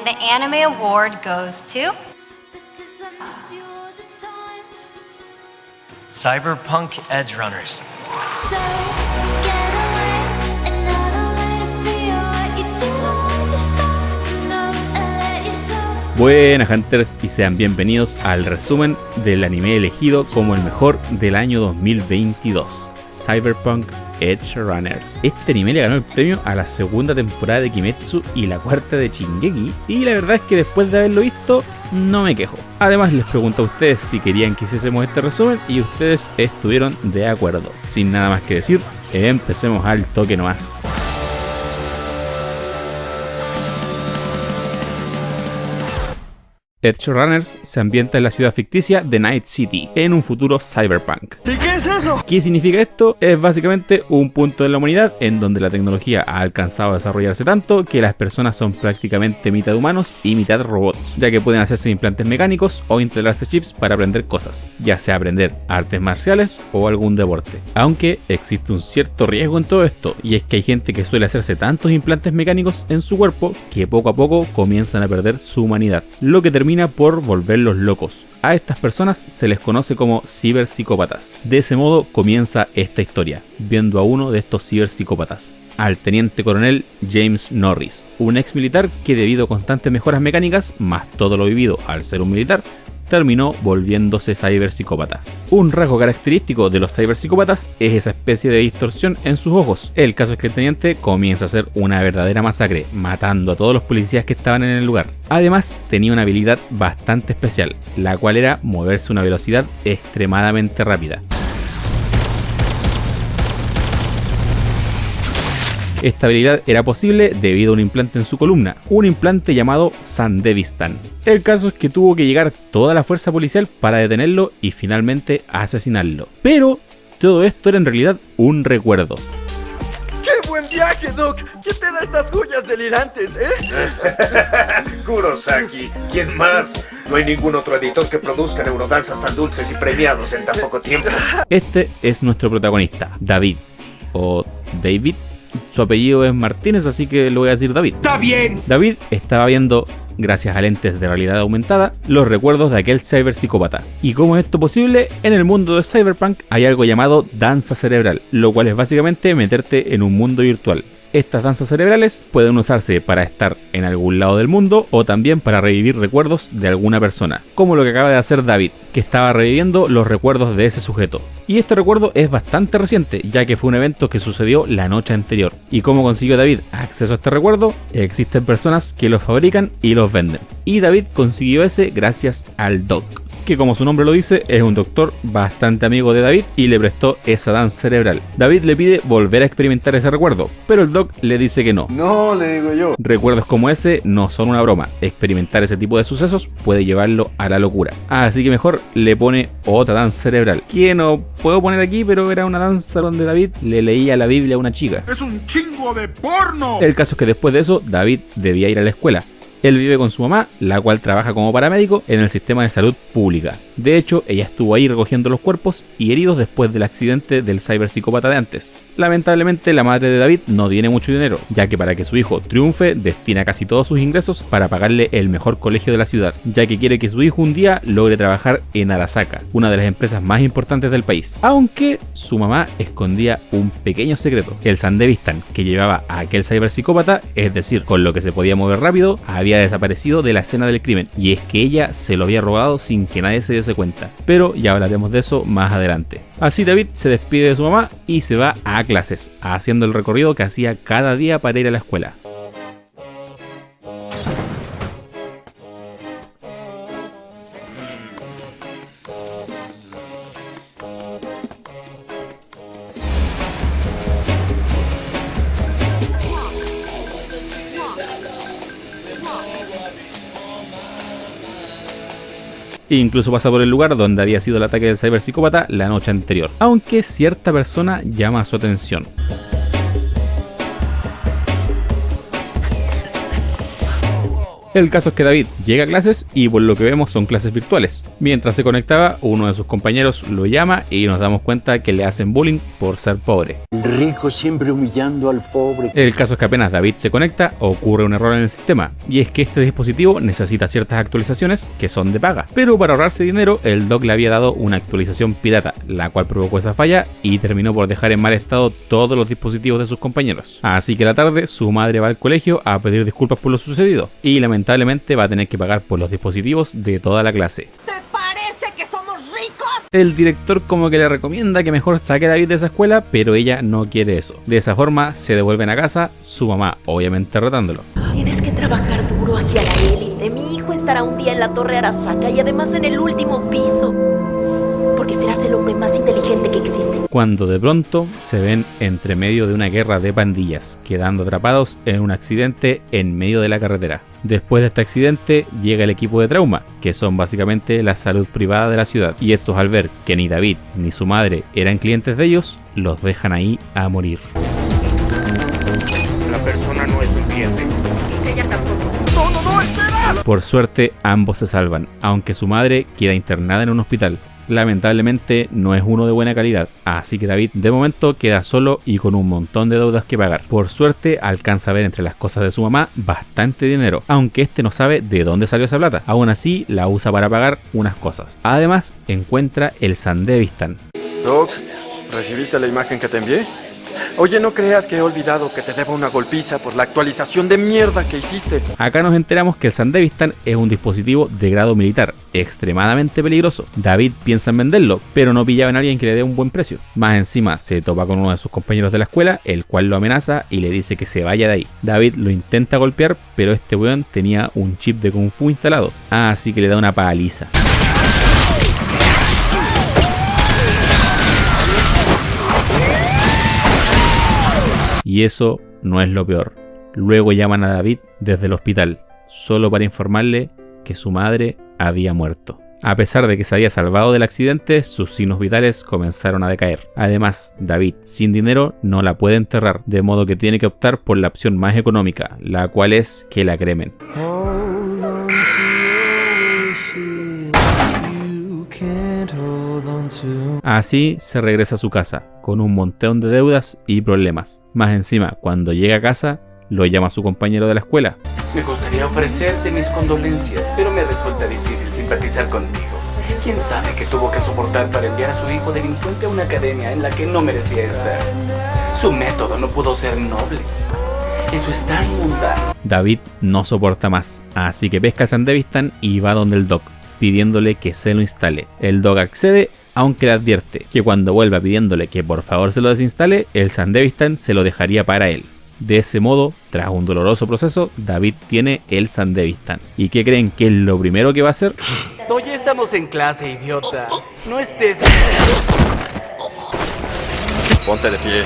And the Anime Award goes to... Cyberpunk Edgerunners. So get away, another way to feel what you do on yourself to know and let yourself. Buenas Hunters y sean bienvenidos al resumen del anime elegido como el mejor del año 2022, Cyberpunk Edgerunners. Este anime le ganó el premio a la segunda temporada de Kimetsu y la cuarta de Shingeki, y la verdad es que después de haberlo visto no me quejo. Además les pregunto a ustedes si querían que hiciésemos este resumen y ustedes estuvieron de acuerdo. Sin nada más que decir, empecemos al toque nomás. Edgerunners se ambienta en la ciudad ficticia de Night City, en un futuro cyberpunk. ¿Y qué es eso? ¿Qué significa esto? Es básicamente un punto de la humanidad en donde la tecnología ha alcanzado a desarrollarse tanto que las personas son prácticamente mitad humanos y mitad robots, ya que pueden hacerse implantes mecánicos o instalarse chips para aprender cosas, ya sea aprender artes marciales o algún deporte. Aunque existe un cierto riesgo en todo esto, y es que hay gente que suele hacerse tantos implantes mecánicos en su cuerpo que poco a poco comienzan a perder su humanidad, lo que termina por volverlos locos. A estas personas se les conoce como ciberpsicópatas. De ese modo comienza esta historia, viendo a uno de estos ciberpsicópatas, al teniente coronel James Norris, un ex militar que debido a constantes mejoras mecánicas, más todo lo vivido al ser un militar, terminó volviéndose ciberpsicópata. Un rasgo característico de los ciberpsicópatas es esa especie de distorsión en sus ojos. El caso es que el teniente comienza a hacer una verdadera masacre, matando a todos los policías que estaban en el lugar. Además, tenía una habilidad bastante especial, la cual era moverse a una velocidad extremadamente rápida. Esta habilidad era posible debido a un implante en su columna, un implante llamado Sandevistan. El caso es que tuvo que llegar toda la fuerza policial para detenerlo y finalmente asesinarlo. Pero todo esto era en realidad un recuerdo. ¡Qué buen viaje, Doc! ¿Quién te da estas joyas delirantes, Kurosaki, ¿quién más? No hay ningún otro editor que produzca neurodanzas tan dulces y premiados en tan poco tiempo. Este es nuestro protagonista, David, o David. Su apellido es Martínez, así que lo voy a decir David. ¡Está bien! David estaba viendo, gracias a lentes de realidad aumentada, los recuerdos de aquel ciberpsicópata. ¿Y cómo es esto posible? En el mundo de Cyberpunk hay algo llamado danza cerebral, lo cual es básicamente meterte en un mundo virtual. Estas danzas cerebrales pueden usarse para estar en algún lado del mundo o también para revivir recuerdos de alguna persona, como lo que acaba de hacer David, que estaba reviviendo los recuerdos de ese sujeto. Y este recuerdo es bastante reciente, ya que fue un evento que sucedió la noche anterior. ¿Y cómo consiguió David acceso a este recuerdo? Existen personas que los fabrican y los venden. Y David consiguió ese gracias al Doc, que como su nombre lo dice, es un doctor bastante amigo de David y le prestó esa danza cerebral. David le pide volver a experimentar ese recuerdo, pero el Doc le dice que no. No, le digo yo. Recuerdos como ese no son una broma. Experimentar ese tipo de sucesos puede llevarlo a la locura. Así que mejor le pone otra danza cerebral, que no puedo poner aquí, pero era una danza donde David le leía la Biblia a una chica. ¡Es un chingo de porno! El caso es que después de eso, David debía ir a la escuela. Él vive con su mamá, la cual trabaja como paramédico en el sistema de salud pública. De hecho, ella estuvo ahí recogiendo los cuerpos y heridos después del accidente del ciberpsicópata de antes. Lamentablemente, la madre de David no tiene mucho dinero, ya que para que su hijo triunfe, destina casi todos sus ingresos para pagarle el mejor colegio de la ciudad, ya que quiere que su hijo un día logre trabajar en Arasaka, una de las empresas más importantes del país. Aunque su mamá escondía un pequeño secreto: el Sandevistan que llevaba a aquel ciberpsicópata, es decir, con lo que se podía mover rápido, había desaparecido de la escena del crimen, y es que ella se lo había robado sin que nadie se diese cuenta. Pero ya hablaremos de eso más adelante. Así David se despide de su mamá y se va a clases, haciendo el recorrido que hacía cada día para ir a la escuela. E incluso pasa por el lugar donde había sido el ataque del ciberpsicópata la noche anterior, aunque cierta persona llama su atención. El caso es que David llega a clases y por lo que vemos son clases virtuales. Mientras se conectaba, uno de sus compañeros lo llama y nos damos cuenta que le hacen bullying por ser pobre. Rico siempre humillando al pobre. El caso es que apenas David se conecta, ocurre un error en el sistema, y es que este dispositivo necesita ciertas actualizaciones que son de paga. Pero para ahorrarse dinero, el doc le había dado una actualización pirata, la cual provocó esa falla y terminó por dejar en mal estado todos los dispositivos de sus compañeros. Así que a la tarde, su madre va al colegio a pedir disculpas por lo sucedido, y lamentablemente va a tener que pagar por los dispositivos de toda la clase. El director como que le recomienda que mejor saque a David de esa escuela, pero ella no quiere eso. De esa forma se devuelven a casa, su mamá obviamente retándolo. Tienes que trabajar duro hacia la élite. Mi hijo estará un día en la Torre Arasaka y además en el último piso. Porque serás el hombre más inteligente que existe. Cuando de pronto se ven entre medio de una guerra de pandillas, quedando atrapados en un accidente en medio de la carretera. Después de este accidente llega el equipo de trauma, que son básicamente la salud privada de la ciudad, y estos al ver que ni David ni su madre eran clientes de ellos, los dejan ahí a morir. La persona no es un cliente. Ella tampoco. Por suerte ambos se salvan, aunque su madre queda internada en un hospital. Lamentablemente no es uno de buena calidad, así que David de momento queda solo y con un montón de deudas que pagar. Por suerte alcanza a ver entre las cosas de su mamá bastante dinero, aunque este no sabe de dónde salió esa plata. Aún así la usa para pagar unas cosas. Además encuentra el Sandevistan. Doc, ¿recibiste la imagen que te envié? Oye, no creas que he olvidado que te debo una golpiza por la actualización de mierda que hiciste. Acá nos enteramos que el Sandevistan es un dispositivo de grado militar, extremadamente peligroso. David piensa en venderlo, pero no pillaba en alguien que le dé un buen precio. Más encima se topa con uno de sus compañeros de la escuela, el cual lo amenaza y le dice que se vaya de ahí. David lo intenta golpear, pero este weón tenía un chip de Kung Fu instalado, así que le da una paliza. Y eso no es lo peor. Luego llaman a David desde el hospital, solo para informarle que su madre había muerto. A pesar de que se había salvado del accidente, sus signos vitales comenzaron a decaer. Además, David, sin dinero, no la puede enterrar, de modo que tiene que optar por la opción más económica, la cual es que la cremen. Así se regresa a su casa, con un montón de deudas y problemas. Más encima, cuando llega a casa, lo llama a su compañero de la escuela. Me gustaría ofrecerte mis condolencias, pero me resulta difícil simpatizar contigo. ¿Quién sabe qué tuvo que soportar para enviar a su hijo delincuente a una academia en la que no merecía estar? Su método no pudo ser noble. Eso es tan mundano. David no soporta más, así que pesca el Sandevistan y va donde el Doc, pidiéndole que se lo instale. El Doc accede, aunque le advierte que cuando vuelva pidiéndole que por favor se lo desinstale, el Sandevistan se lo dejaría para él. De ese modo, tras un doloroso proceso, David tiene el Sandevistan. ¿Y qué creen que es lo primero que va a hacer? Hoy estamos en clase, idiota. No estés... Ponte de pie.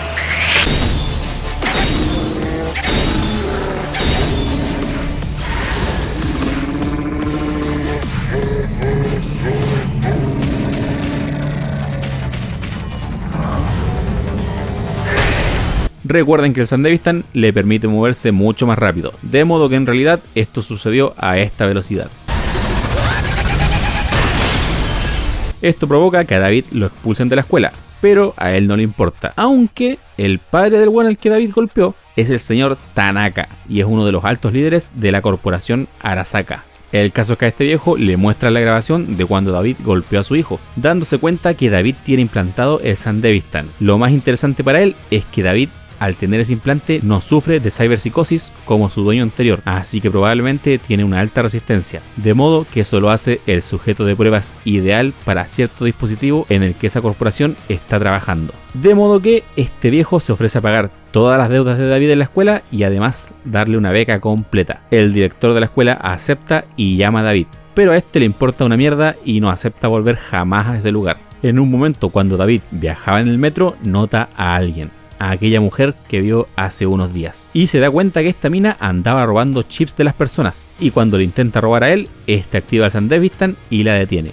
Recuerden que el Sandevistan le permite moverse mucho más rápido, de modo que en realidad esto sucedió a esta velocidad. Esto provoca que a David lo expulsen de la escuela, pero a él no le importa, aunque el padre del bueno al que David golpeó es el señor Tanaka, y es uno de los altos líderes de la corporación Arasaka. El caso es que a este viejo le muestra la grabación de cuando David golpeó a su hijo, dándose cuenta que David tiene implantado el Sandevistan. Lo más interesante para él es que David, al tener ese implante, no sufre de ciberpsicosis como su dueño anterior, así que probablemente tiene una alta resistencia, de modo que eso lo hace el sujeto de pruebas ideal para cierto dispositivo en el que esa corporación está trabajando. De modo que este viejo se ofrece a pagar todas las deudas de David en la escuela y además darle una beca completa. El director de la escuela acepta y llama a David, pero a este le importa una mierda y no acepta volver jamás a ese lugar. En un momento, cuando David viajaba en el metro, nota a alguien, a aquella mujer que vio hace unos días, y se da cuenta que esta mina andaba robando chips de las personas, y cuando le intenta robar a él, este activa el Sandevistan y la detiene.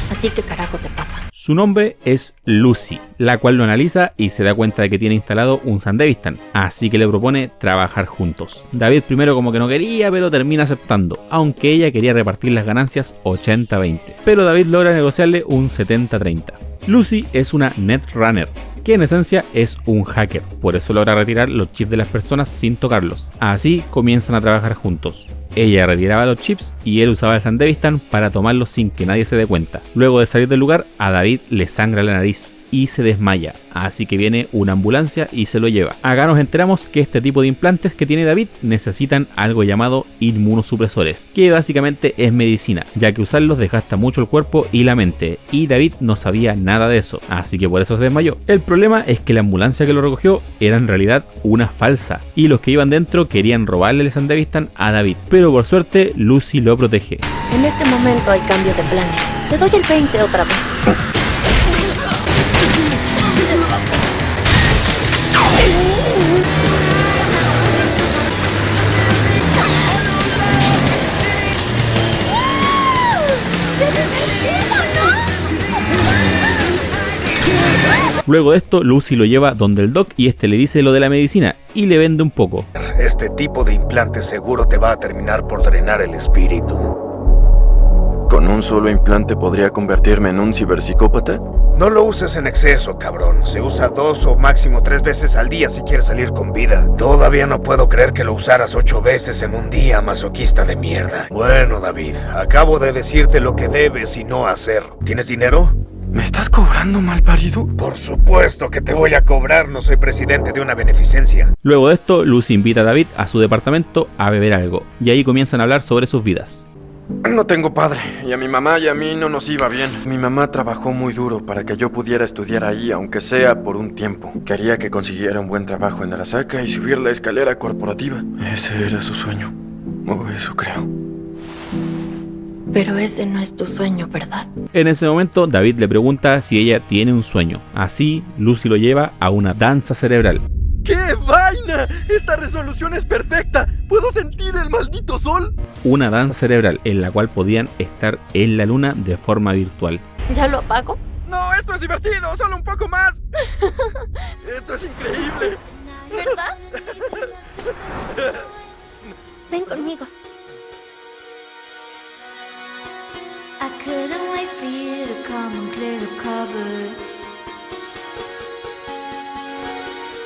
¿A ti qué carajo te pasa? Su nombre es Lucy, la cual lo analiza y se da cuenta de que tiene instalado un Sandevistan, así que le propone trabajar juntos. David primero como que no quería, pero termina aceptando, aunque ella quería repartir las ganancias 80-20. Pero David logra negociarle un 70-30. Lucy es una Netrunner, que en esencia es un hacker, por eso logra retirar los chips de las personas sin tocarlos. Así comienzan a trabajar juntos. Ella retiraba los chips y él usaba el Sandevistan para tomarlos sin que nadie se dé cuenta. Luego de salir del lugar, a David le sangra la nariz y se desmaya, así que viene una ambulancia y se lo lleva. Acá nos enteramos que este tipo de implantes que tiene David necesitan algo llamado inmunosupresores, que básicamente es medicina, ya que usarlos desgasta mucho el cuerpo y la mente, y David no sabía nada de eso, así que por eso se desmayó. El problema es que la ambulancia que lo recogió era en realidad una falsa, y los que iban dentro querían robarle el Sandevistan a David, pero por suerte Lucy lo protege. En este momento hay cambio de planes. Te doy el 20 otra vez. Luego de esto, Lucy lo lleva donde el doc y este le dice lo de la medicina y le vende un poco. Este tipo de implante seguro te va a terminar por drenar el espíritu. ¿Con un solo implante podría convertirme en un ciberpsicópata? No lo uses en exceso, cabrón. Se usa 2 o máximo 3 veces al día si quieres salir con vida. Todavía no puedo creer que lo usaras 8 veces en un día, masoquista de mierda. Bueno, David, acabo de decirte lo que debes y no hacer. ¿Tienes dinero? ¿Me estás cobrando, malparido? Por supuesto que te voy a cobrar, no soy presidente de una beneficencia. Luego de esto, Lucy invita a David a su departamento a beber algo, y ahí comienzan a hablar sobre sus vidas. No tengo padre, y a mi mamá y a mí no nos iba bien. Mi mamá trabajó muy duro para que yo pudiera estudiar ahí, aunque sea por un tiempo. Quería que consiguiera un buen trabajo en Arasaka y subir la escalera corporativa. Ese era su sueño, o eso creo. Pero ese no es tu sueño, ¿verdad? En ese momento, David le pregunta si ella tiene un sueño. Así, Lucy lo lleva a una danza cerebral. ¡Qué vaina! ¡Esta resolución es perfecta! ¿Puedo sentir el maldito sol? Una danza cerebral en la cual podían estar en la luna de forma virtual. ¿Ya lo apago? ¡No, esto es divertido! ¡Solo un poco más! ¡Esto es increíble! ¿Verdad? Ven conmigo. I couldn't wait for you to come and clear the cupboard.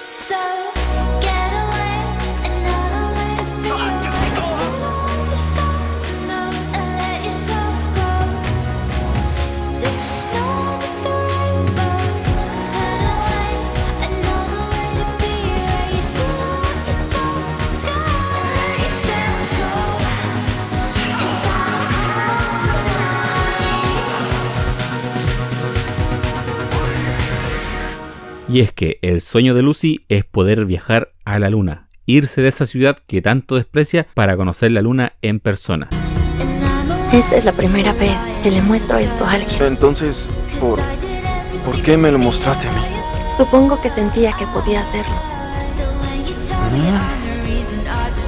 So get away, another way to feel. Allow yourself to know and let yourself go. There's snow with the rainbow. Turn away, another way to be where you do let yourself go. Let yourself go. Is that Y es que el sueño de Lucy es poder viajar a la luna, irse de esa ciudad que tanto desprecia para conocer la luna en persona. Esta es la primera vez que le muestro esto a alguien. Entonces, ¿por qué me lo mostraste a mí? Supongo que sentía que podía hacerlo.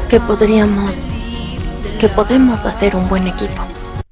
Que podemos hacer un buen equipo.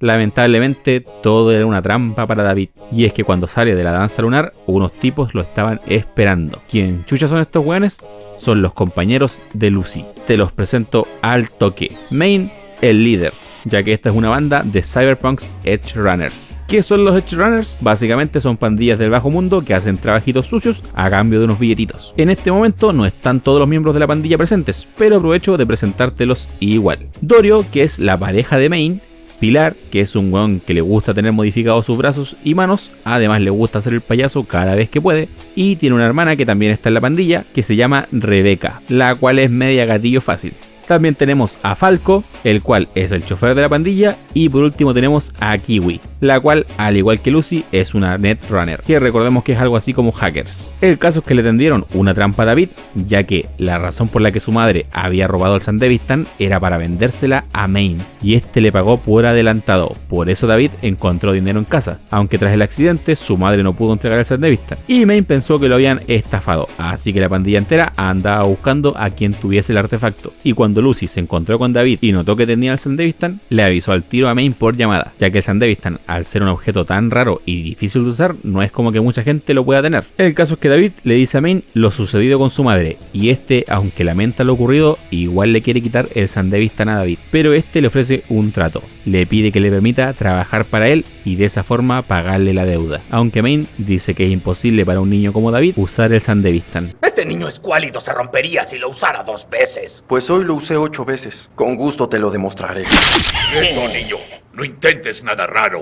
Lamentablemente todo era una trampa para David, y es que cuando sale de la danza lunar, unos tipos lo estaban esperando. ¿Quién chucha son estos weones? Son los compañeros de Lucy. Te los presento al toque. Main, el líder, ya que esta es una banda de cyberpunks Edge Runners. ¿Qué son los Edge Runners? Básicamente son pandillas del bajo mundo que hacen trabajitos sucios a cambio de unos billetitos. En este momento no están todos los miembros de la pandilla presentes, pero aprovecho de presentártelos igual. Dorio, que es la pareja de Main. Pilar, que es un weón que le gusta tener modificados sus brazos y manos, además le gusta hacer el payaso cada vez que puede, y tiene una hermana que también está en la pandilla, que se llama Rebeca, la cual es media gatillo fácil. También tenemos a Falco, el cual es el chofer de la pandilla, y por último tenemos a Kiwi, la cual, al igual que Lucy, es una Netrunner, que recordemos que es algo así como hackers. El caso es que le tendieron una trampa a David, ya que la razón por la que su madre había robado el Sandevistan era para vendérsela a Main, y este le pagó por adelantado. Por eso David encontró dinero en casa, aunque tras el accidente su madre no pudo entregar el Sandevistan, y Main pensó que lo habían estafado, así que la pandilla entera andaba buscando a quien tuviese el artefacto, y cuando cuando Lucy se encontró con David y notó que tenía el Sandevistan, le avisó al tiro a Maine por llamada, ya que el Sandevistan, al ser un objeto tan raro y difícil de usar, no es como que mucha gente lo pueda tener. El caso es que David le dice a Maine lo sucedido con su madre, y este, aunque lamenta lo ocurrido, igual le quiere quitar el Sandevistan a David, pero este le ofrece un trato. Le pide que le permita trabajar para él y de esa forma pagarle la deuda, aunque Maine dice que es imposible para un niño como David usar el Sandevistan. Este niño escuálido se rompería si lo usara 2 veces. Pues hoy lo usé 8 veces. Con gusto te lo demostraré. Quieto, niño. No intentes nada raro.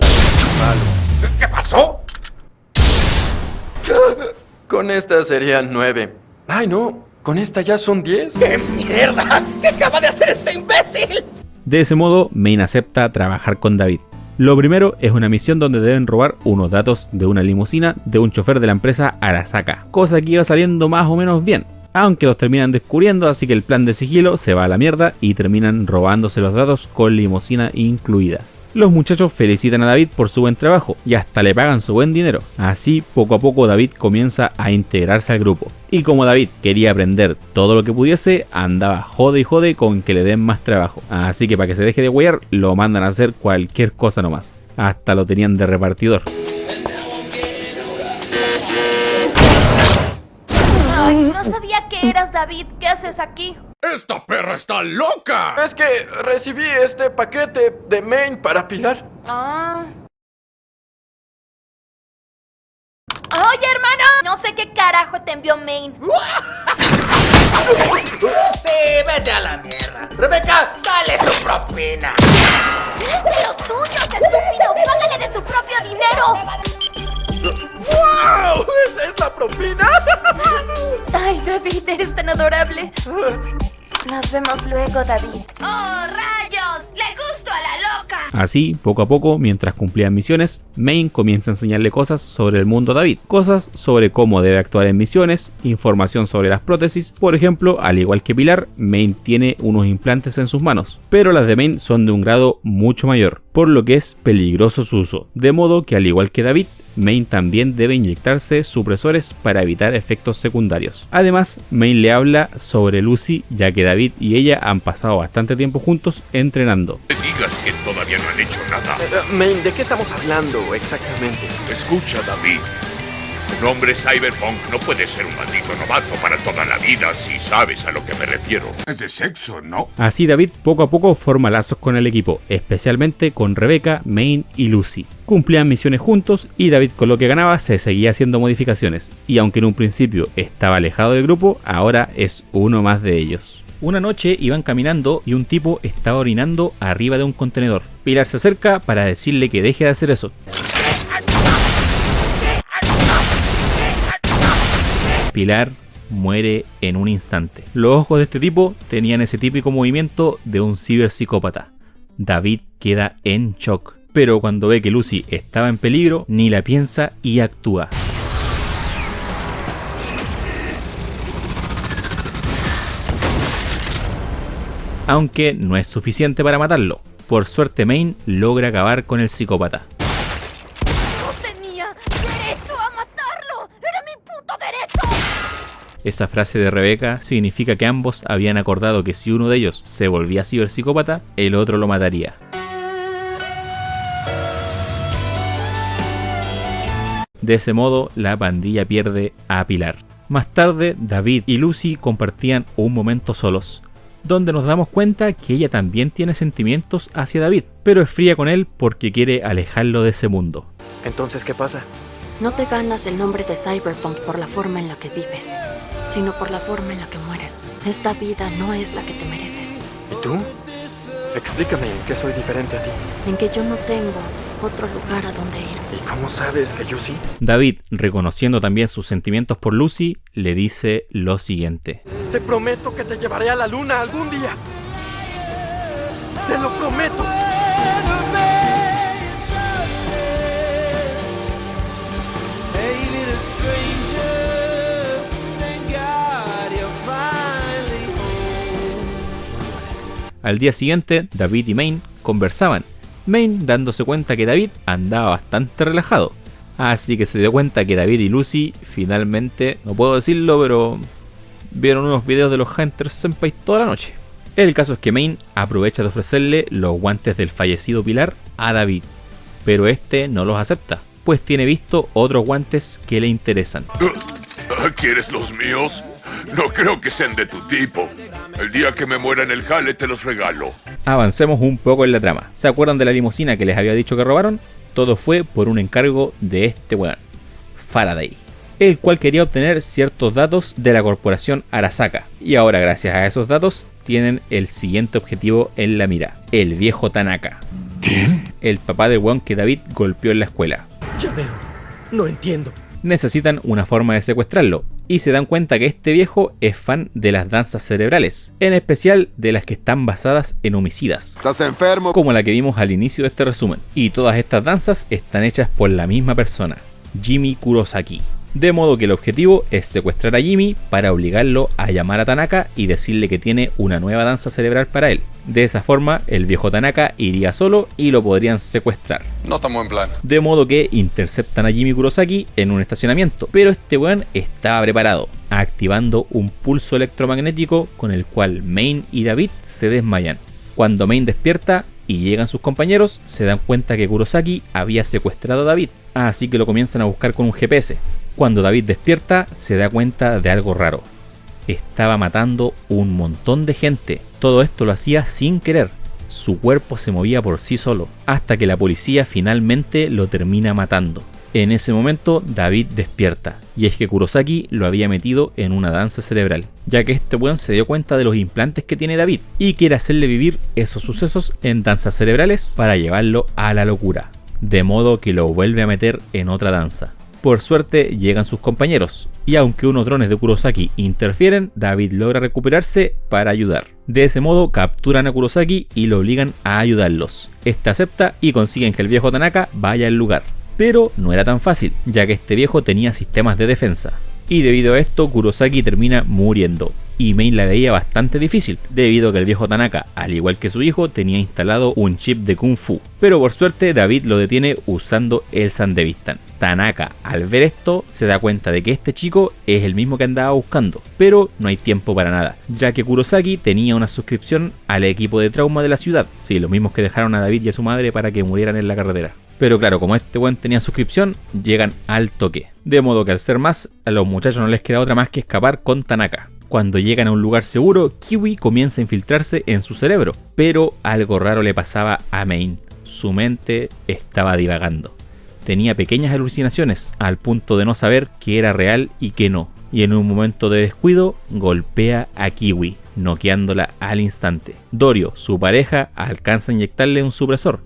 ¿Qué pasó? Con esta serían 9. Ay, no. Con esta ya son 10. ¡Qué mierda! ¿Qué acaba de hacer este imbécil? De ese modo, Maine acepta trabajar con David. Lo primero es una misión donde deben robar unos datos de una limusina de un chofer de la empresa Arasaka, cosa que iba saliendo más o menos bien, aunque los terminan descubriendo, así que el plan de sigilo se va a la mierda y terminan robándose los datos con limusina incluida. Los muchachos felicitan a David por su buen trabajo y hasta le pagan su buen dinero. Así, poco a poco David comienza a integrarse al grupo. Y como David quería aprender todo lo que pudiese, andaba jode y jode con que le den más trabajo. Así que para que se deje de huear, lo mandan a hacer cualquier cosa nomás. Hasta lo tenían de repartidor. Ay, no sabía que eras David. ¿Qué haces aquí? ¡Esta perra está loca! Es que recibí este paquete de Maine para Pilar. Ah. Oye, hermano, no sé qué carajo te envió Maine. Sí, vete a la mierda. Rebeca, dale tu propina. ¡Es de los tuyos, estúpido! ¡Págale de tu propio dinero! ¡Wow! ¿Esa es la propina? Ay, David, eres tan adorable. Nos vemos luego, David. ¡Oh, rayos! ¡Le gusto a la loca! Así, poco a poco, mientras cumplían misiones, Maine comienza a enseñarle cosas sobre el mundo a David. Cosas sobre cómo debe actuar en misiones, información sobre las prótesis. Por ejemplo, al igual que Pilar, Maine tiene unos implantes en sus manos, pero las de Maine son de un grado mucho mayor, por lo que es peligroso su uso. De modo que, al igual que David, Maine también debe inyectarse supresores para evitar efectos secundarios. Además, Maine le habla sobre Lucy, ya que David y ella han pasado bastante tiempo juntos entrenando. No digas que todavía no han hecho nada. Maine, ¿de qué estamos hablando exactamente? Escucha, David. Un hombre cyberpunk no puede ser un maldito novato para toda la vida, si sabes a lo que me refiero. Es de sexo, ¿no? Así David poco a poco forma lazos con el equipo, especialmente con Rebecca, Maine y Lucy. Cumplían misiones juntos y David con lo que ganaba se seguía haciendo modificaciones, y aunque en un principio estaba alejado del grupo, ahora es uno más de ellos. Una noche iban caminando y un tipo estaba orinando arriba de un contenedor. Pilar se acerca para decirle que deje de hacer eso. Pilar muere en un instante. Los ojos de este tipo tenían ese típico movimiento de un ciberpsicópata. David queda en shock, pero cuando ve que Lucy estaba en peligro, ni la piensa y actúa. Aunque no es suficiente para matarlo. Por suerte Maine logra acabar con el psicópata. No tenía derecho a matarlo. Era mi puto derecho. Esa frase de Rebecca significa que ambos habían acordado que si uno de ellos se volvía ciberpsicópata, el otro lo mataría. De ese modo, la pandilla pierde a Pilar. Más tarde, David y Lucy compartían un momento solos, donde nos damos cuenta que ella también tiene sentimientos hacia David, pero es fría con él porque quiere alejarlo de ese mundo. Entonces, ¿qué pasa? No te ganas el nombre de Cyberpunk por la forma en la que vives, sino por la forma en la que mueres. Esta vida no es la que te mereces. ¿Y tú? Explícame en qué soy diferente a ti. En que yo no tengo otro lugar a donde ir. ¿Y cómo sabes que yo sí? David, reconociendo también sus sentimientos por Lucy, le dice lo siguiente. Te prometo que te llevaré a la luna algún día. ¡Te lo prometo! Al día siguiente, David y Maine conversaban, Maine dándose cuenta que David andaba bastante relajado, así que se dio cuenta que David y Lucy finalmente, no puedo decirlo, pero vieron unos videos de los Hunter Senpai toda la noche. El caso es que Main aprovecha de ofrecerle los guantes del fallecido Pilar a David, pero este no los acepta, pues tiene visto otros guantes que le interesan. ¿Quieres los míos? No creo que sean de tu tipo. El día que me muera en el jale te los regalo. Avancemos un poco en la trama. ¿Se acuerdan de la limusina que les había dicho que robaron? Todo fue por un encargo de este weón, Faraday, el cual quería obtener ciertos datos de la corporación Arasaka. Y ahora, gracias a esos datos, tienen el siguiente objetivo en la mira: el viejo Tanaka. ¿Quién? El papá del weón que David golpeó en la escuela. Ya veo, no entiendo. Necesitan una forma de secuestrarlo, y se dan cuenta que este viejo es fan de las danzas cerebrales, en especial de las que están basadas en homicidas. ¿Estás enfermo? Como la que vimos al inicio de este resumen. Y todas estas danzas están hechas por la misma persona, Jimmy Kurosaki. De modo que el objetivo es secuestrar a Jimmy para obligarlo a llamar a Tanaka y decirle que tiene una nueva danza cerebral para él. De esa forma, el viejo Tanaka iría solo y lo podrían secuestrar. No tan buen plan. De modo que interceptan a Jimmy Kurosaki en un estacionamiento, pero este weón estaba preparado, activando un pulso electromagnético con el cual Main y David se desmayan. Cuando Main despierta y llegan sus compañeros, se dan cuenta que Kurosaki había secuestrado a David, así que lo comienzan a buscar con un GPS. Cuando David despierta, se da cuenta de algo raro. Estaba matando un montón de gente. Todo esto lo hacía sin querer. Su cuerpo se movía por sí solo, hasta que la policía finalmente lo termina matando. En ese momento, David despierta, y es que Kurosaki lo había metido en una danza cerebral, ya que este weón se dio cuenta de los implantes que tiene David, y quiere hacerle vivir esos sucesos en danzas cerebrales para llevarlo a la locura, de modo que lo vuelve a meter en otra danza. Por suerte llegan sus compañeros, y aunque unos drones de Kurosaki interfieren, David logra recuperarse para ayudar. De ese modo capturan a Kurosaki y lo obligan a ayudarlos. Este acepta y consiguen que el viejo Tanaka vaya al lugar. Pero no era tan fácil, ya que este viejo tenía sistemas de defensa. Y debido a esto, Kurosaki termina muriendo. Y Main la veía bastante difícil, debido a que el viejo Tanaka, al igual que su hijo, tenía instalado un chip de Kung Fu. Pero por suerte David lo detiene usando el Sandevistan. Tanaka, al ver esto, se da cuenta de que este chico es el mismo que andaba buscando, pero no hay tiempo para nada, ya que Kurosaki tenía una suscripción al equipo de trauma de la ciudad, sí, los mismos que dejaron a David y a su madre para que murieran en la carretera. Pero claro, como este buen tenía suscripción, llegan al toque. De modo que al ser más, a los muchachos no les queda otra más que escapar con Tanaka. Cuando llegan a un lugar seguro, Kiwi comienza a infiltrarse en su cerebro, pero algo raro le pasaba a Main. Su mente estaba divagando. Tenía pequeñas alucinaciones, al punto de no saber qué era real y qué no. Y en un momento de descuido, golpea a Kiwi, noqueándola al instante. Dorio, su pareja, alcanza a inyectarle un supresor.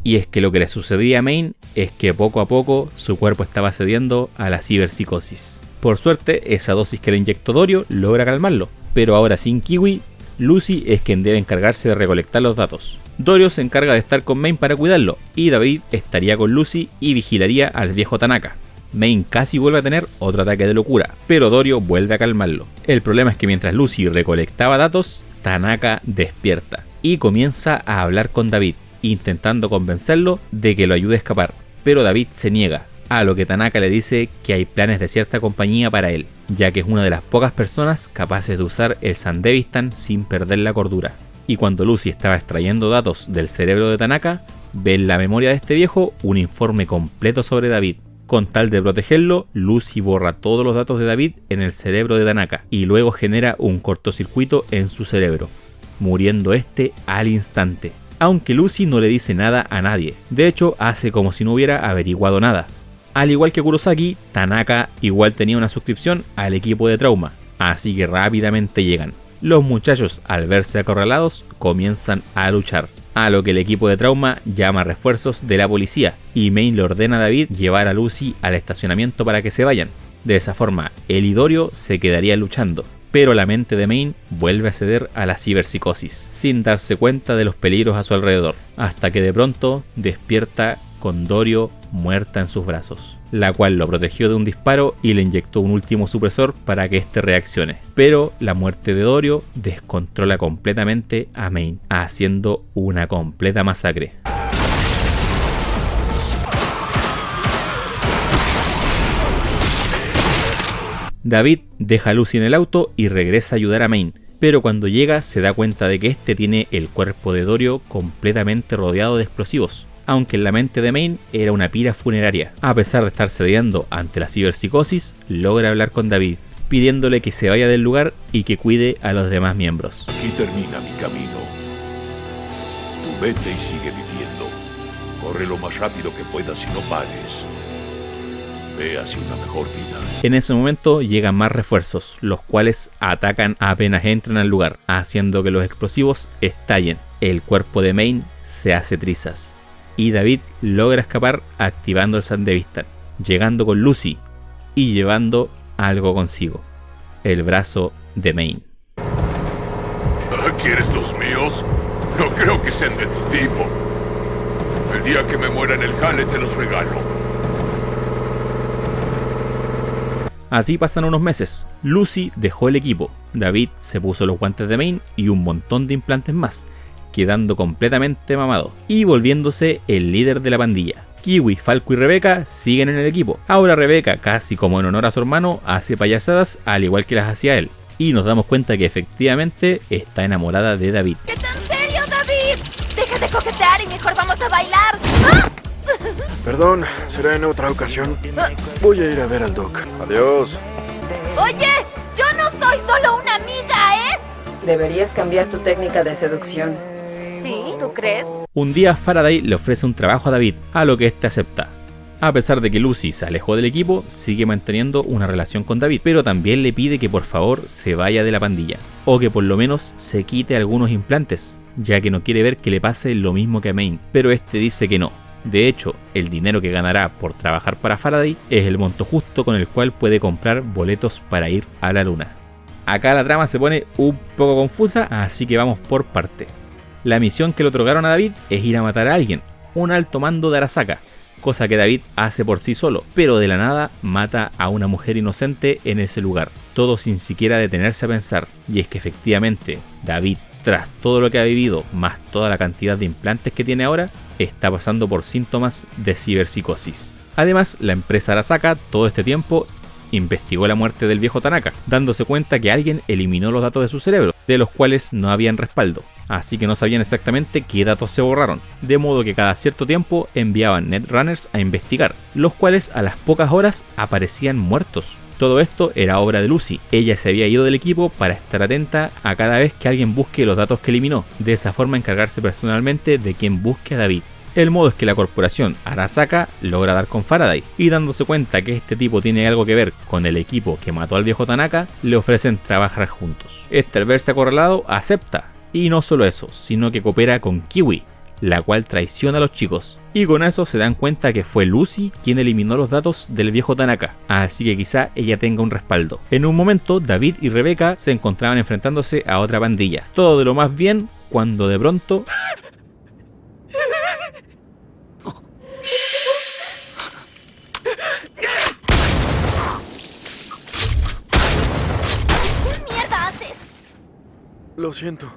Y es que lo que le sucedía a Main es que poco a poco su cuerpo estaba cediendo a la ciberpsicosis. Por suerte, esa dosis que le inyectó Dorio logra calmarlo, pero ahora sin Kiwi, Lucy es quien debe encargarse de recolectar los datos. Dorio se encarga de estar con Main para cuidarlo, y David estaría con Lucy y vigilaría al viejo Tanaka. Main casi vuelve a tener otro ataque de locura, pero Dorio vuelve a calmarlo. El problema es que mientras Lucy recolectaba datos, Tanaka despierta y comienza a hablar con David, intentando convencerlo de que lo ayude a escapar, pero David se niega, a lo que Tanaka le dice que hay planes de cierta compañía para él, ya que es una de las pocas personas capaces de usar el Sandevistan sin perder la cordura. Y cuando Lucy estaba extrayendo datos del cerebro de Tanaka, ve en la memoria de este viejo un informe completo sobre David. Con tal de protegerlo, Lucy borra todos los datos de David en el cerebro de Tanaka y luego genera un cortocircuito en su cerebro, muriendo este al instante. Aunque Lucy no le dice nada a nadie, de hecho hace como si no hubiera averiguado nada. Al igual que Kurosaki, Tanaka igual tenía una suscripción al equipo de trauma, así que rápidamente llegan. Los muchachos, al verse acorralados, comienzan a luchar, a lo que el equipo de trauma llama refuerzos de la policía, y Main le ordena a David llevar a Lucy al estacionamiento para que se vayan. De esa forma, él y Dorio se quedarían luchando, pero la mente de Main vuelve a ceder a la ciberpsicosis, sin darse cuenta de los peligros a su alrededor, hasta que de pronto despierta con Dorio muerta en sus brazos, la cual lo protegió de un disparo y le inyectó un último supresor para que éste reaccione. Pero la muerte de Dorio descontrola completamente a Main, haciendo una completa masacre. David deja a Lucy en el auto y regresa a ayudar a Main, Pero cuando llega se da cuenta de que este tiene el cuerpo de Dorio completamente rodeado de explosivos, aunque en la mente de Maine era una pira funeraria. A pesar de estar cediendo ante la ciberpsicosis, logra hablar con David, pidiéndole que se vaya del lugar y que cuide a los demás miembros. Aquí termina mi camino. Tú vete y sigue viviendo. Corre lo más rápido que puedas y no pares. Ve hacia una mejor vida. En ese momento llegan más refuerzos, los cuales atacan apenas entran al lugar, haciendo que los explosivos estallen. El cuerpo de Maine se hace trizas y David logra escapar activando el Sandevistan, llegando con Lucy y llevando algo consigo: el brazo de Maine. ¿Quieres los míos? No creo que sean de tu tipo. El día que me muera en el jale te los regalo. Así pasan unos meses. Lucy dejó el equipo, David se puso los guantes de Maine y un montón de implantes más, quedando completamente mamado y volviéndose el líder de la pandilla. Kiwi, Falco y Rebeca siguen en el equipo. Ahora Rebeca, casi como en honor a su hermano, hace payasadas al igual que las hacía él. Y nos damos cuenta que efectivamente está enamorada de David. ¿Qué tan serio, David? Deja de coquetear y mejor vamos a bailar. ¡Ah! Perdón, será en otra ocasión. Voy a ir a ver al Doc. Adiós. Oye, yo no soy solo una amiga, ¿eh? Deberías cambiar tu técnica de seducción. ¿Sí? ¿Tú crees? Un día Faraday le ofrece un trabajo a David, a lo que éste acepta. A pesar de que Lucy se alejó del equipo, sigue manteniendo una relación con David, pero también le pide que por favor se vaya de la pandilla, o que por lo menos se quite algunos implantes, ya que no quiere ver que le pase lo mismo que a Maine, pero este dice que no. De hecho, el dinero que ganará por trabajar para Faraday es el monto justo con el cual puede comprar boletos para ir a la luna. Acá la trama se pone un poco confusa, así que vamos por parte. La misión que le otorgaron a David es ir a matar a alguien, un alto mando de Arasaka, cosa que David hace por sí solo, pero de la nada mata a una mujer inocente en ese lugar, todo sin siquiera detenerse a pensar. Y es que efectivamente David, tras todo lo que ha vivido, más toda la cantidad de implantes que tiene ahora, está pasando por síntomas de ciberpsicosis. Además, la empresa Arasaka todo este tiempo investigó la muerte del viejo Tanaka, dándose cuenta que alguien eliminó los datos de su cerebro, de los cuales no habían respaldo, así que no sabían exactamente qué datos se borraron, de modo que cada cierto tiempo enviaban netrunners a investigar, los cuales a las pocas horas aparecían muertos. Todo esto era obra de Lucy. Ella se había ido del equipo para estar atenta a cada vez que alguien busque los datos que eliminó, de esa forma encargarse personalmente de quien busque a David. El modo es que la corporación Arasaka logra dar con Faraday, y dándose cuenta que este tipo tiene algo que ver con el equipo que mató al viejo Tanaka, le ofrecen trabajar juntos. Este, al verse acorralado, acepta, y no solo eso, sino que coopera con Kiwi, la cual traiciona a los chicos, y con eso se dan cuenta que fue Lucy quien eliminó los datos del viejo Tanaka, así que quizá ella tenga un respaldo. En un momento, David y Rebeca se encontraban enfrentándose a otra pandilla, todo de lo más bien, cuando de pronto... ¿Qué mierda haces? Lo siento,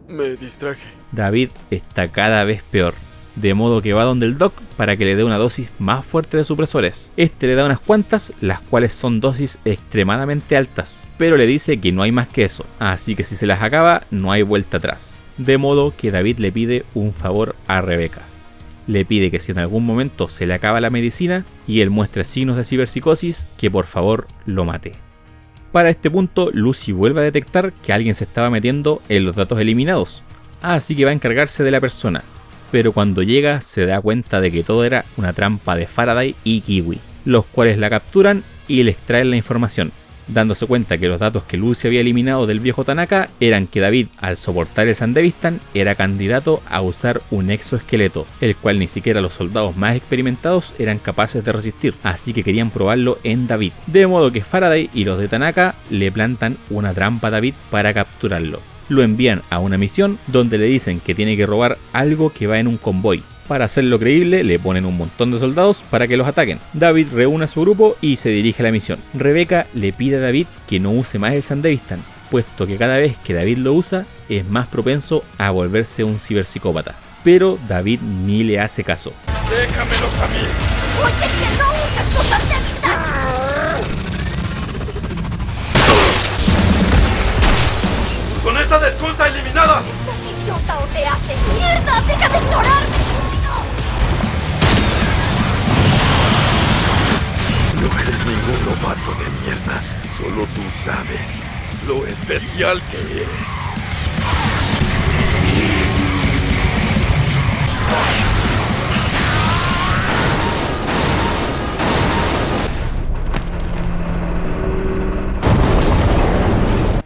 me distraje. David está cada vez peor, de modo que va donde el Doc para que le dé una dosis más fuerte de supresores. Este le da unas cuantas, las cuales son dosis extremadamente altas, pero le dice que no hay más que eso, así que si se las acaba no hay vuelta atrás. De modo que David le pide un favor a Rebeca. Le pide que si en algún momento se le acaba la medicina y él muestra signos de ciberpsicosis, que por favor lo mate. Para este punto, Lucy vuelve a detectar que alguien se estaba metiendo en los datos eliminados, así que va a encargarse de la persona, pero cuando llega se da cuenta de que todo era una trampa de Faraday y Kiwi, los cuales la capturan y le extraen la información, dándose cuenta que los datos que Lucy había eliminado del viejo Tanaka eran que David, al soportar el Sandevistan, era candidato a usar un exoesqueleto, el cual ni siquiera los soldados más experimentados eran capaces de resistir, así que querían probarlo en David, de modo que Faraday y los de Tanaka le plantan una trampa a David para capturarlo. Lo envían a una misión donde le dicen que tiene que robar algo que va en un convoy. Para hacerlo creíble, le ponen un montón de soldados para que los ataquen. David reúne a su grupo y se dirige a la misión. Rebeca le pide a David que no use más el Sandevistan, puesto que cada vez que David lo usa es más propenso a volverse un ciberpsicópata. Pero David ni le hace caso. ¡Déjamelos a mí! ¡Oye, que no uses tu Sandevistan! ¡Con ¿Estás idiota o te haces mierda? ¡Deja de ignorarme! No eres ningún novato de mierda. Solo tú sabes lo especial que eres.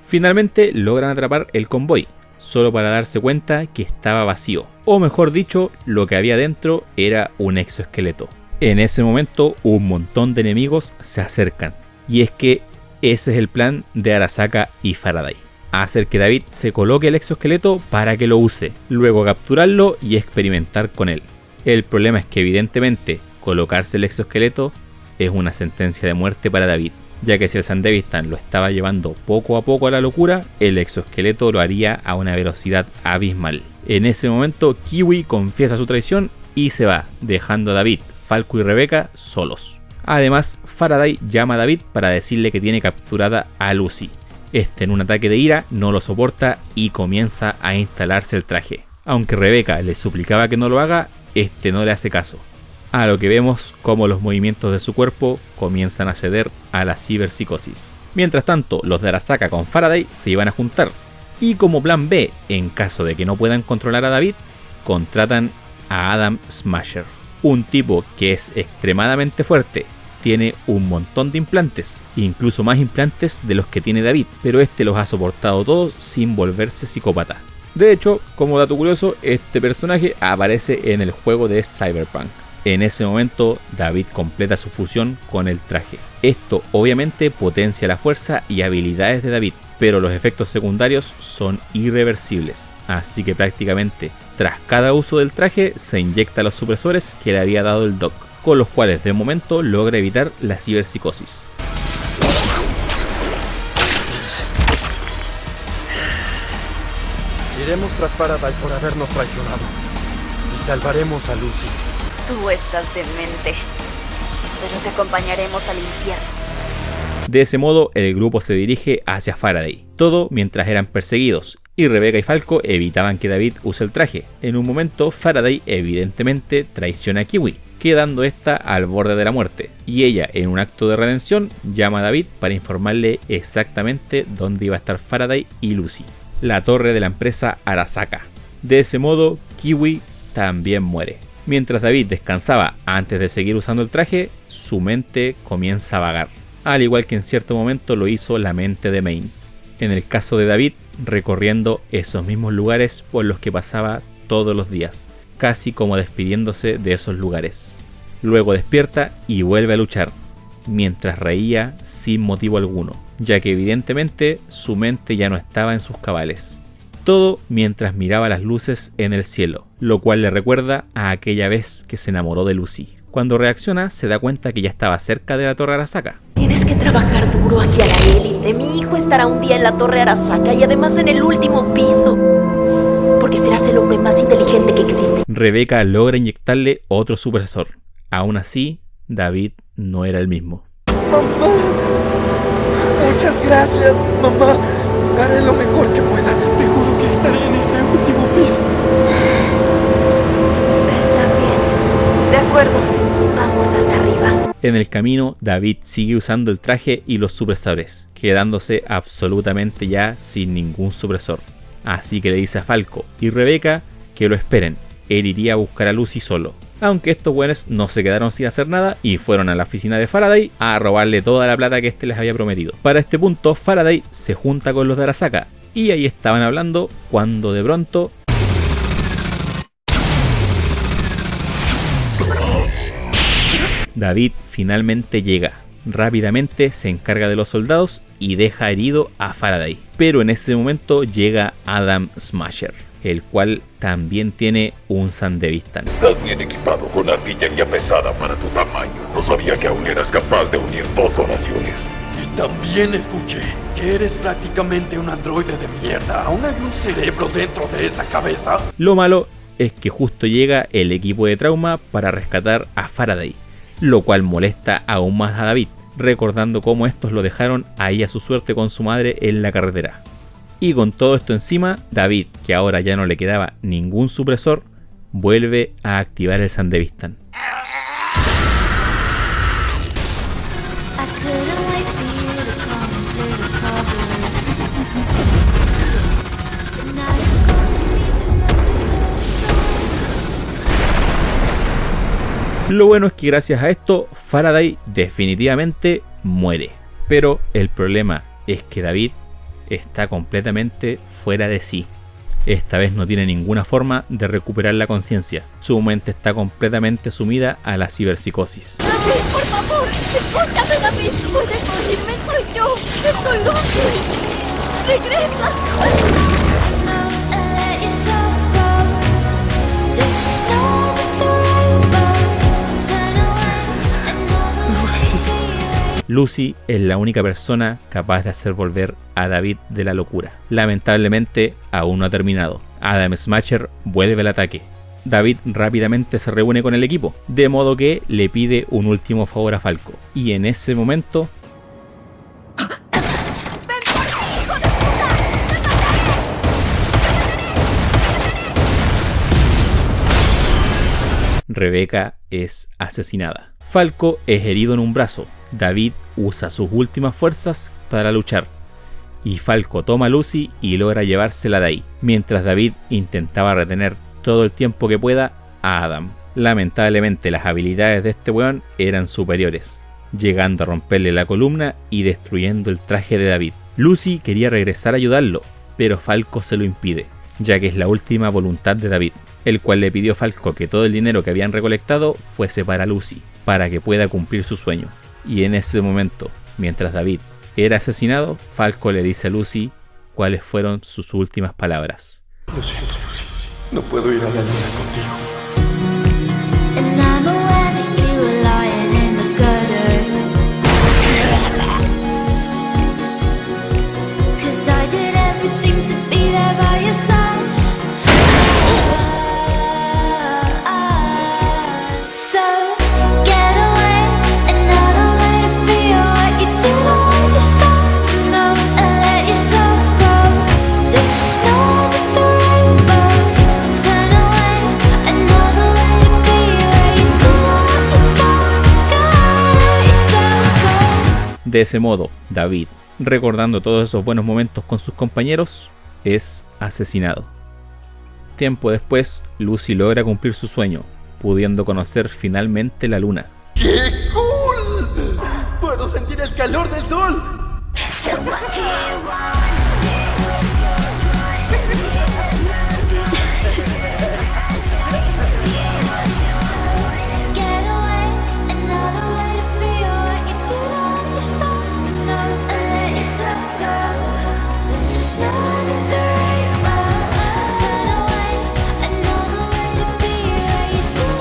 Finalmente logran atrapar el convoy, solo para darse cuenta que estaba vacío, o mejor dicho, lo que había dentro era un exoesqueleto. En ese momento un montón de enemigos se acercan, y es que ese es el plan de Arasaka y Faraday: hacer que David se coloque el exoesqueleto para que lo use, luego capturarlo y experimentar con él. El problema es que evidentemente colocarse el exoesqueleto es una sentencia de muerte para David, ya que si el Sandevistan lo estaba llevando poco a poco a la locura, el exoesqueleto lo haría a una velocidad abismal. En ese momento Kiwi confiesa su traición y se va, dejando a David, Falco y Rebecca solos. Además, Faraday llama a David para decirle que tiene capturada a Lucy. Este, en un ataque de ira, no lo soporta y comienza a instalarse el traje. Aunque Rebecca le suplicaba que no lo haga, este no le hace caso. A lo que vemos como los movimientos de su cuerpo comienzan a ceder a la ciberpsicosis. Mientras tanto, los de Arasaka con Faraday se iban a juntar, y como plan B, en caso de que no puedan controlar a David, contratan a Adam Smasher, un tipo que es extremadamente fuerte, tiene un montón de implantes, incluso más implantes de los que tiene David, pero este los ha soportado todos sin volverse psicópata. De hecho, como dato curioso, este personaje aparece en el juego de Cyberpunk. En ese momento, David completa su fusión con el traje. Esto obviamente potencia la fuerza y habilidades de David, pero los efectos secundarios son irreversibles. Así que prácticamente, tras cada uso del traje, se inyecta los supresores que le había dado el Doc, con los cuales de momento logra evitar la ciberpsicosis. Iremos tras Faraday por habernos traicionado y salvaremos a Lucy. Tú estás demente, pero te acompañaremos al infierno. De ese modo, el grupo se dirige hacia Faraday, todo mientras eran perseguidos, y Rebecca y Falco evitaban que David use el traje. En un momento, Faraday evidentemente traiciona a Kiwi, quedando esta al borde de la muerte, y ella, en un acto de redención, llama a David para informarle exactamente dónde iba a estar Faraday y Lucy: la torre de la empresa Arasaka. De ese modo, Kiwi también muere. Mientras David descansaba antes de seguir usando el traje, su mente comienza a vagar, al igual que en cierto momento lo hizo la mente de Maine. En el caso de David, recorriendo esos mismos lugares por los que pasaba todos los días, casi como despidiéndose de esos lugares. Luego despierta y vuelve a luchar, mientras reía sin motivo alguno, ya que evidentemente su mente ya no estaba en sus cabales. Todo mientras miraba las luces en el cielo, lo cual le recuerda a aquella vez que se enamoró de Lucy. Cuando reacciona, se da cuenta que ya estaba cerca de la Torre Arasaka. Tienes que trabajar duro hacia la élite. Mi hijo estará un día en la Torre Arasaka y además en el último piso, porque serás el hombre más inteligente que existe. Rebecca logra inyectarle otro supresor. Aún así, David no era el mismo. ¡Mamá! Muchas gracias, mamá. Haré lo mejor que pueda. Te juro que estaré en ese último piso. Está bien. De acuerdo. Vamos hasta arriba. En el camino, David sigue usando el traje y los supresores, quedándose absolutamente ya sin ningún supresor. Así que le dice a Falco y Rebecca que lo esperen. Él iría a buscar a Lucy solo. Aunque estos buenos no se quedaron sin hacer nada y fueron a la oficina de Faraday a robarle toda la plata que este les había prometido. Para este punto, Faraday se junta con los de Arasaka y ahí estaban hablando cuando de pronto David finalmente llega. Rápidamente se encarga de los soldados y deja herido a Faraday. Pero en ese momento llega Adam Smasher, el cual también tiene un Sandevistan. Estás bien equipado con artillería pesada para tu tamaño. No sabía que aún eras capaz de unir dos oraciones. Y también escuché que eres prácticamente un androide de mierda. ¿Aún hay un cerebro dentro de esa cabeza? Lo malo es que justo llega el equipo de trauma para rescatar a Faraday, lo cual molesta aún más a David, recordando cómo estos lo dejaron ahí a su suerte con su madre en la carretera. Y con todo esto encima, David, que ahora ya no le quedaba ningún supresor, vuelve a activar el Sandevistan. Lo bueno es que gracias a esto, Faraday definitivamente muere. Pero el problema es que David está completamente fuera de sí. Esta vez no tiene ninguna forma de recuperar la conciencia. Su mente está completamente sumida a la ciberpsicosis. David, por favor, escúchame, David. Puedes morirme, soy yo. Estoy loco. Regresa. Lucy es la única persona capaz de hacer volver a David de la locura. Lamentablemente, aún no ha terminado. Adam Smasher vuelve al ataque. David rápidamente se reúne con el equipo, de modo que le pide un último favor a Falco. Y en ese momento... Rebecca es asesinada. Falco es herido en un brazo. David usa sus últimas fuerzas para luchar. Y Falco toma a Lucy y logra llevársela de ahí, mientras David intentaba retener todo el tiempo que pueda a Adam. Lamentablemente las habilidades de este weón eran superiores, llegando a romperle la columna y destruyendo el traje de David. Lucy quería regresar a ayudarlo, pero Falco se lo impide, ya que es la última voluntad de David, el cual le pidió a Falco que todo el dinero que habían recolectado fuese para Lucy, para que pueda cumplir su sueño. Y en ese momento, mientras David era asesinado, Falco le dice a Lucy cuáles fueron sus últimas palabras. Lucy, no puedo ir a la luna contigo. De ese modo, David, recordando todos esos buenos momentos con sus compañeros, es asesinado. Tiempo después, Lucy logra cumplir su sueño, pudiendo conocer finalmente la luna. ¡Qué cool! ¡Puedo sentir el calor del sol!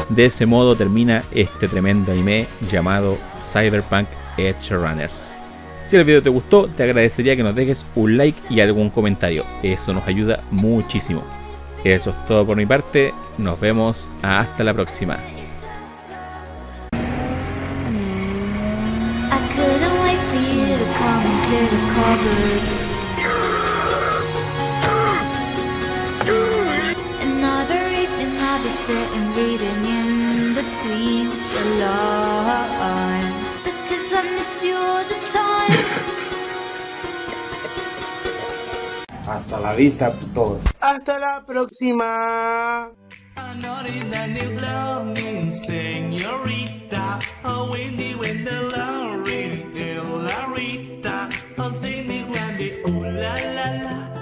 De ese modo termina este tremendo anime llamado Cyberpunk Edge Runners. Si el video te gustó, te agradecería que nos dejes un like y algún comentario. Eso nos ayuda muchísimo. Eso es todo por mi parte. Nos vemos hasta la próxima. Sitting reading in between the lines because I miss you all the time. Hasta la vista, putos. Hasta la próxima. I'm singing grande, ooh la la la.